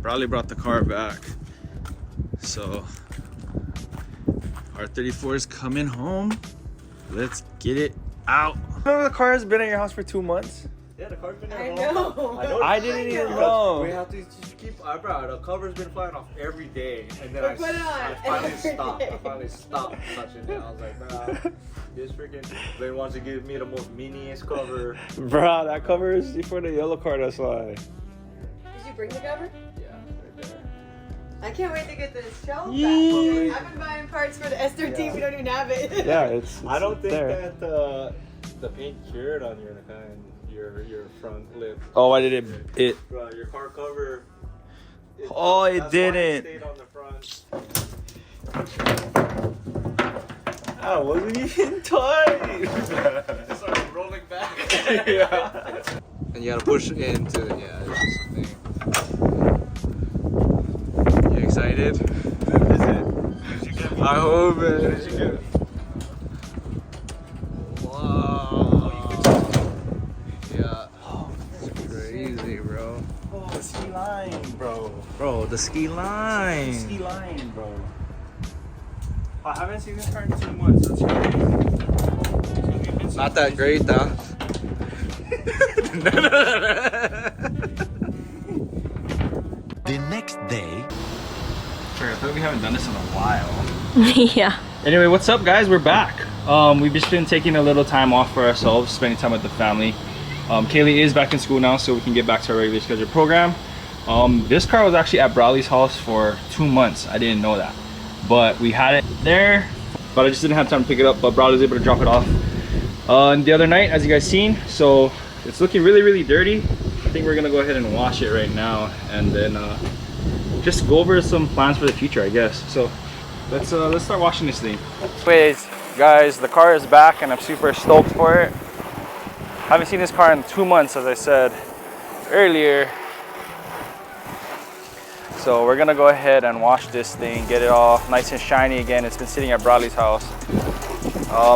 Bradley brought the car back. So R34 is coming home. Let's get it out. Remember the car has been at your house for 2 months? Yeah, the car's been there. I know. I didn't even know. We have to just keep. Bro, the cover's been flying off every day, and then We put it on I finally every stopped. day. I finally stopped touching it. I was like, nah, this freaking. They want to give me the most miniest cover. Bro, that cover is for the yellow car, that's why. Did you bring the cover? Yeah, right there. I can't wait to get this shelf Yee. back. I've been buying parts for the S13, we don't even have it. Yeah, it's I don't think there. that the paint cured on your front lip. Oh, why did it? Bro, your car cover. Oh, it that's why didn't. Stayed on the front. I wasn't even tight. It started rolling back. Yeah. And you gotta push into something. You excited? I hope it. Crazy, bro. Oh, the ski line, bro. Bro, the ski line. Ski line, bro. I haven't seen this car in 2 months. That's crazy. Not that great, though. The next day. Sure, I thought we haven't done this in a while. Yeah. Anyway, what's up, guys? We're back. We've just been taking a little time off for ourselves, spending time with the family. Kaylee is back in school now, so we can get back to our regular scheduled program. This car was actually at Bradley's house for 2 months. I didn't know that, but we had it there, but I just didn't have time to pick it up. But Bradley was able to drop it off the other night, as you guys seen. So it's looking really dirty. I think we're gonna go ahead and wash it right now, and then just go over some plans for the future, I guess. So let's start washing this thing. Anyways, guys, the car is back, and I'm super stoked for it. Haven't seen this car in 2 months, as I said earlier. So we're gonna go ahead and wash this thing, get it all nice and shiny again. It's been sitting at Bradley's house.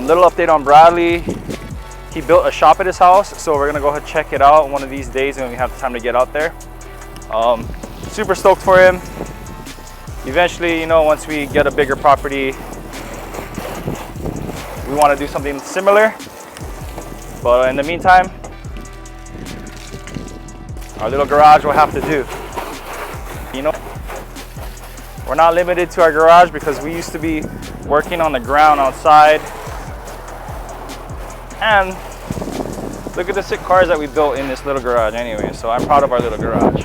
Little update on Bradley. He built a shop at his house, so we're gonna go ahead and check it out one of these days when we have time to get out there. Super stoked for him. Eventually, you know, once we get a bigger property, we want to do something similar. But in the meantime, our little garage will have to do. You know, we're not limited to our garage because we used to be working on the ground outside. And look at the sick cars that we built in this little garage anyway. So I'm proud of our little garage.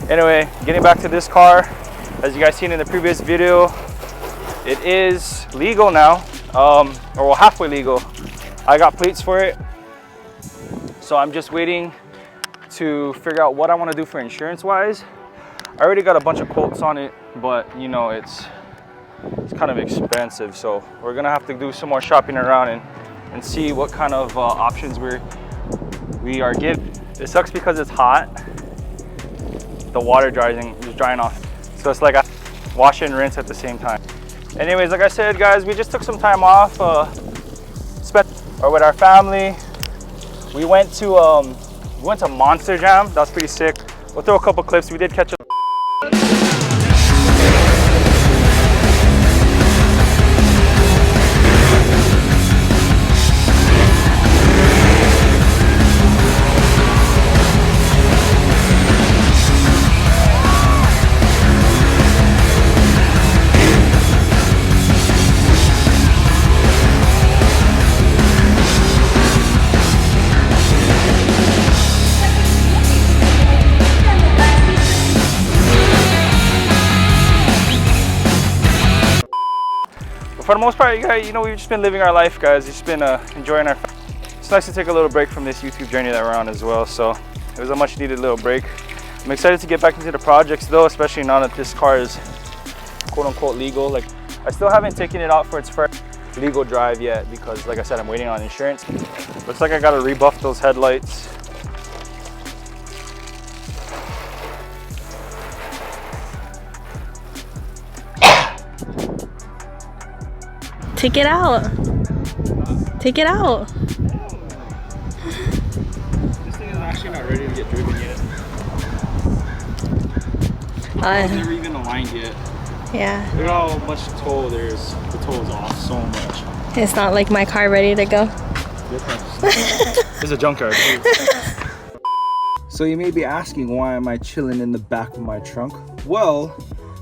Anyway, getting back to this car, as you guys seen in the previous video, it is legal now, or well, halfway legal. I got plates for it, so I'm just waiting to figure out what I want to do for insurance wise. I already got a bunch of quotes on it, but you know, it's kind of expensive, so we're gonna have to do some more shopping around and see what kind of options we are given. It sucks because it's hot. The water is drying off, so it's like I wash and rinse at the same time. Anyways, like I said, guys, we just took some time off, with our family. We went to Monster Jam. That was pretty sick. We'll throw a couple clips. We did catch a for the most part, you know, we've just been living our life, guys. We've just been enjoying our. It's nice to take a little break from this YouTube journey that we're on as well. So it was a much needed little break. I'm excited to get back into the projects though, especially now that this car is quote unquote legal. Like, I still haven't taken it out for its first legal drive yet because, like I said, I'm waiting on insurance. Looks like I gotta rebuff those headlights. Take it out. Take it out. This thing is actually not ready to get driven yet. It's never even aligned yet. Yeah. Look at how much toe there is. The toe is off so much. It's not like my car ready to go. It's a junkyard too. So you may be asking, why am I chilling in the back of my trunk? Well,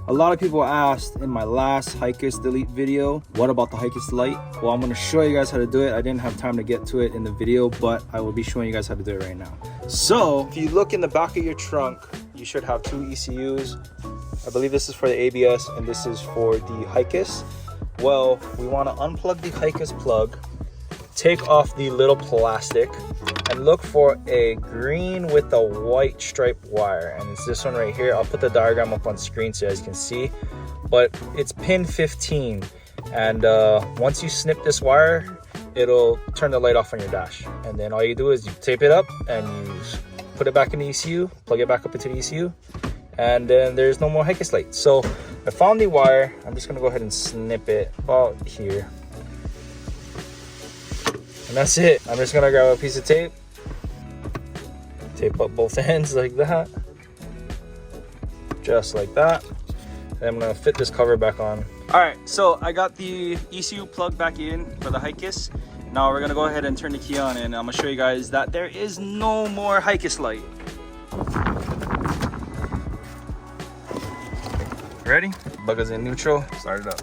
a lot of people asked in my last Hicas delete video, what about the Hicas light? Well, I'm gonna show you guys how to do it. I didn't have time to get to it in the video, but I will be showing you guys how to do it right now. So if you look in the back of your trunk, you should have two ECUs. I believe this is for the ABS and this is for the Hicas. Well, we wanna unplug the Hicas plug, take off the little plastic, and look for a green with a white striped wire, and it's this one right here. I'll put the diagram up on screen so you guys can see, but it's pin 15, and once you snip this wire, it'll turn the light off on your dash, and then all you do is you tape it up and you put it back in the ECU, plug it back up into the ECU, and then there's no more Hicas light. So I found the wire. I'm just gonna go ahead and snip it about here. And that's it. I'm just gonna grab a piece of tape, tape up both ends like that, just like that. And I'm gonna fit this cover back on. All right, so I got the ECU plug back in for the Hicas. Now we're gonna go ahead and turn the key on, and I'm gonna show you guys that there is no more Hicas light. Ready? Bug is in neutral. Start it up.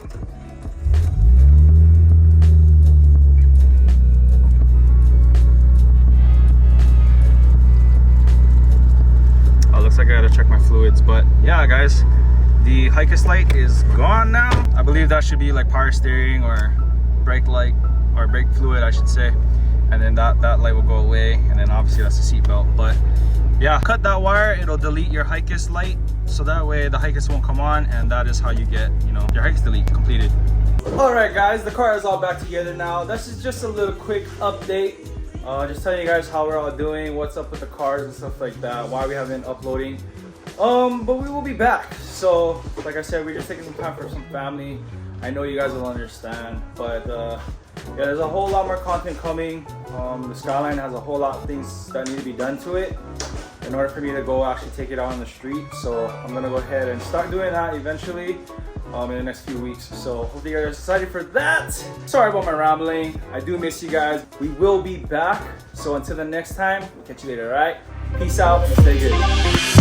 Looks like I gotta check my fluids, but yeah guys, the Hicas light is gone now. I believe that should be like power steering or brake light, or brake fluid I should say, and then that light will go away, and then obviously that's the seat belt. But yeah, cut that wire, it'll delete your Hicas light, so that way the Hicas won't come on, and that is how you get, you know, your Hicas delete completed. All right guys, the car is all back together now. This is just a little quick update. Just telling you guys how we're all doing, what's up with the cars and stuff like that, why we haven't been uploading. But we will be back. So like I said, we're just taking some time for some family. I know you guys will understand, but yeah, there's a whole lot more content coming. The Skyline has a whole lot of things that need to be done to it in order for me to go actually take it out on the street. So I'm gonna go ahead and start doing that eventually in the next few weeks. So hopefully you guys are excited for that. Sorry about my rambling. I do miss you guys. We will be back. So until the next time, we'll catch you later, all right? Peace out and stay good.